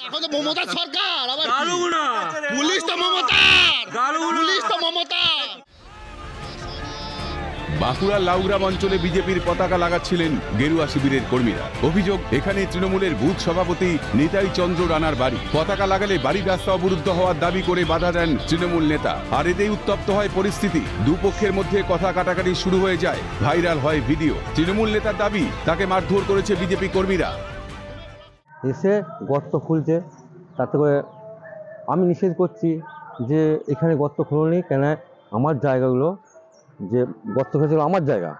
এখন তো মমতা সরকার, আবার পুলিশ তো মমতার, পুলিশ তো মমতার। বাঁকুড়ার লাউগ্রাম অঞ্চলে বিজেপির পতাকা লাগাচ্ছিলেন গেরুয়া শিবিরের কর্মীরা। অভিযোগ, এখানে তৃণমূলের বুথ সভাপতি নিতাই চন্দ্র রানার বাড়ি। পতাকা লাগালে বাড়ির রাস্তা অবরুদ্ধ হওয়ার দাবি করে বাধা দেন তৃণমূল নেতা। আর এতেই উত্তপ্ত হয় পরিস্থিতি। দুপক্ষের মধ্যে কথা কাটাকাটি শুরু হয়ে যায়। ভাইরাল হয় ভিডিও। তৃণমূল নেতার দাবি, তাকে মারধর করেছে বিজেপি কর্মীরা। এসে গর্ত খুলছে, তাতে করে আমি নিষেধ করছি যে এখানে গর্ত খুলনি কেন, আমার জায়গাগুলো যে গর্ত খেয়েছিল আমার জায়গা,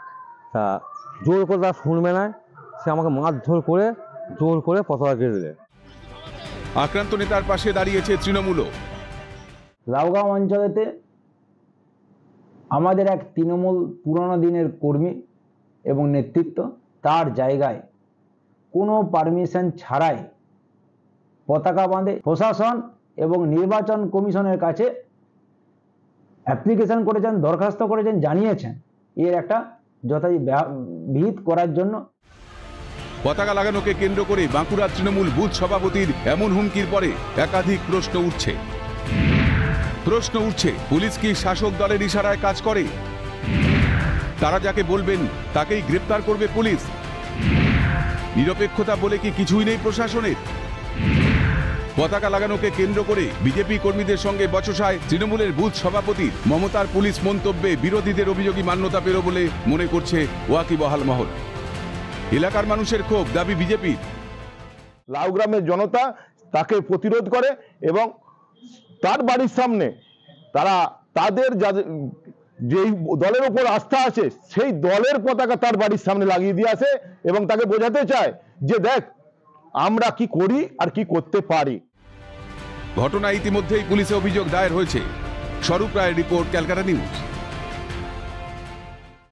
তা জোর করে তারা শুনবে না, সে আমাকে মারধর করে জোর করে পতাকা কেড়ে দিলে। আক্রান্ত নেতার পাশে দাঁড়িয়েছে তৃণমূলও। লাউগাঁও অঞ্চলেতে আমাদের এক তৃণমূল পুরনো দিনের কর্মী এবং নেতৃত্ব তার জায়গায় কোনো পারমিশন ছাড়াই পতাকা বাঁধে। প্রশাসন এবং নির্বাচন কমিশনের কাছে অ্যাপ্লিকেশন করেছেন, দরখাস্ত করেছেন, জানিয়েছেন এর একটা যথাবিহিত করার জন্য। পতাকা লাগানোকে কেন্দ্র করে বাঁকুড়া তৃণমূল বুথ সভাপতির এমন হুমকির পরে একাধিক প্রশ্ন উঠছে, পুলিশ কি শাসক দলের ইশারায় কাজ করে? তারা যাকে বলবেন তাকেই গ্রেপ্তার করবে পুলিশ? নিরপেক্ষতা বলে কি কিছুই নেই প্রশাসনের? পতাকা লাগানোকে কেন্দ্র করে বিজেপি কর্মীদের সঙ্গে বচসায় তৃণমূলের বুথ সভাপতি। মমতার পুলিশ মন্তব্যে বিরোধীদের অভিযোগই মান্যতা পেল বলে মনে করছে ওয়াকিবহাল মহল। এলাকার মানুষের ক্ষোভ, দাবি বিজেপির। লাউগ্রামের জনতা তাকে প্রতিরোধ করে এবং তার বাড়ির সামনে তারা তাদের যেই দলের ওপর আস্থা আছে সেই দলের পতাকা তার বাড়ির সামনে লাগিয়ে দিয়ে আসে এবং তাকে বোঝাতে চায় যে দেখ আমরা কি করি আর কি করতে পারি। ঘটনা ইতিমধ্যেই পুলিশে অভিযোগ দায়ের হয়েছে। স্বরূপ রায়ের রিপোর্ট, ক্যালকাটা নিউজ।